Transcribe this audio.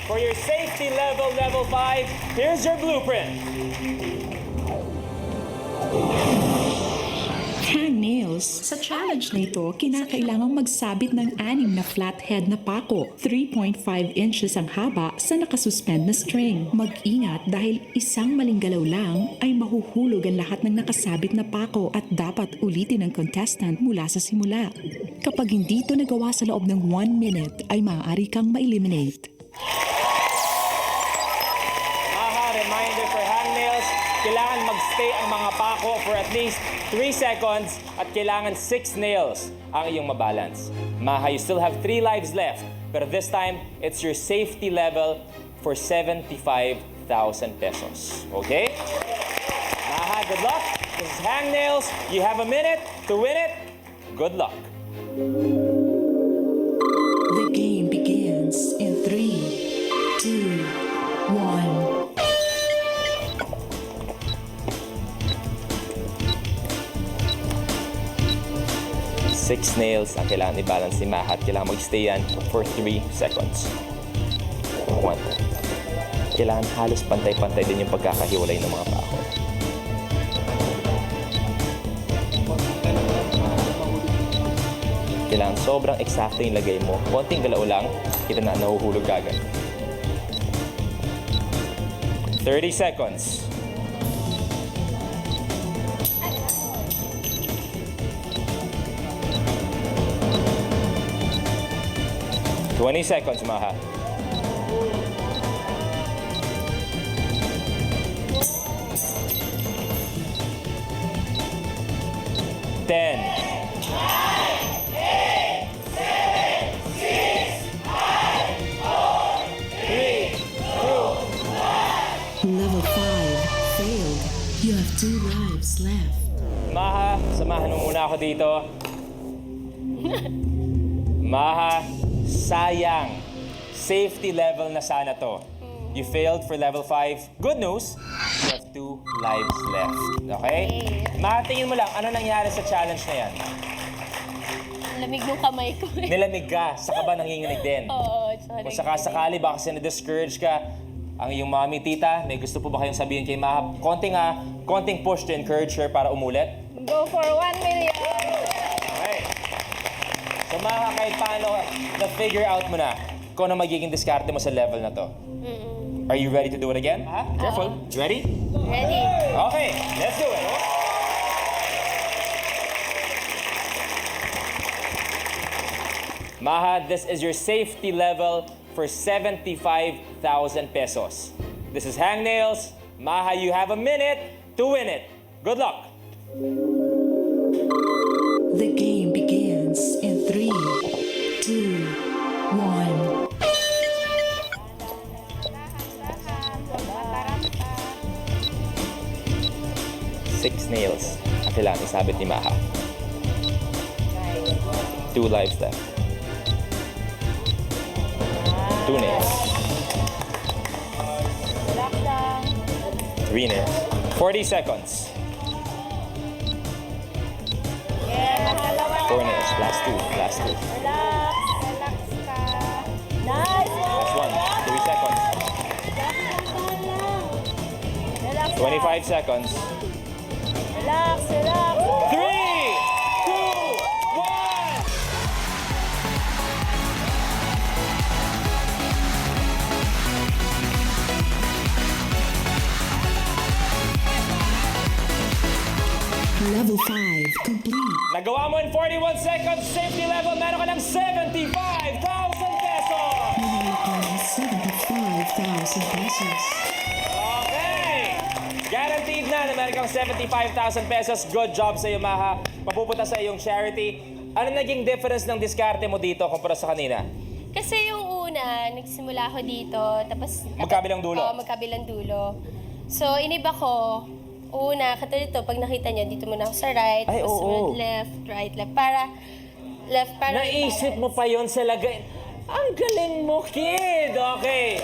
For your safety level, level 5, here's your blueprint. Hangnails. Sa challenge na ito, kinakailangang magsabit ng 6 na flathead na pako, 3.5 inches ang haba sa nakasuspend na string. Mag-ingat dahil isang maling galaw lang ay mahuhulog ang lahat ng nakasabit na pako at dapat ulitin ng contestant mula sa simula. Kapag hindi ito nagawa sa loob ng 1 minute, ay maaari kang ma-eliminate. Reminder for hangnails, kailangan magstay ang mga pako for at least 3 seconds at kailangan 6 nails ang iyong mabalance. Maha, you still have 3 lives left, but this time, it's your safety level for 75,000 pesos. Okay? Maha, good luck. This is hangnails. You have a minute to win it. Good luck. The game begins in 3, 2, 1. 6 nails ang kailangan i-balance ni Maha at kailangan mag-stay yan for 3 seconds. 1. Kailangan halos pantay-pantay din yung pagkakahiwalay ng mga pako. Kailangan sobrang eksakto yung lagay mo. Konting galaw lang, kita na nahuhulog agad. 30 seconds. 20 seconds, Maha. 10. 3, 2. Level 5 failed. You have 2 lives left. Maha, samahan mo muna ako dito. Maha, sayang. Safety level na sana to. You failed for level 5. Good news, you have 2 lives left. Okay? Maha, tingin mo lang, ano nangyari sa challenge na yan? Lamig ng kamay ko. Nilamig ka, saka ba nanginginig din? Oo, sorry. Kung sakasakali baka kasi na-discourage ka, ang iyong mami, tita, may gusto po ba kayong sabihin kay Maha? Konting push to encourage her para umulit? Go for 1 million! Okay. So Maha, kahit paano, na-figure out mo na kung ano magiging diskarte mo sa level na to. Are you ready to do it again? Careful. You ready? Ready? Okay, let's do it. Maha, this is your safety level for 75,000 pesos. This is hangnails. Maha, you have a minute to win it. Good luck. The game begins in 3, 2, 1. Six nails ang kailangan isabit ni Maha. 2 lives left. 2 nails. 3 nails. 40 seconds. 4 nails. Last 2. Last 2. Relax ka. Nice! Last 1. 3 seconds. Relax 25 seconds. Relax, relax. 3, 2, 1. Level 5 complete. Nagawa mo in 41 seconds. Safety level, meron ka ng 75,000 pesos! Nanalo ka ng 75,000 pesos. Okay! Guaranteed na meron kang 75,000 pesos. Good job sa iyo, Maha. Mapupunta sa iyong charity. Ano naging difference ng diskarte mo dito kumpara sa kanina? Kasi yung una, nagsimula ako dito, tapos... Magkabilang dulo? Oo, magkabilang dulo. So, iniba ko, una, katulad ito, pag nakita nyo, dito muna ako sa right, Ay, tapos oo. sumunod left, right, left, para Naisip mo pa yon sa lagay. Ang galing mo, kid! Okay.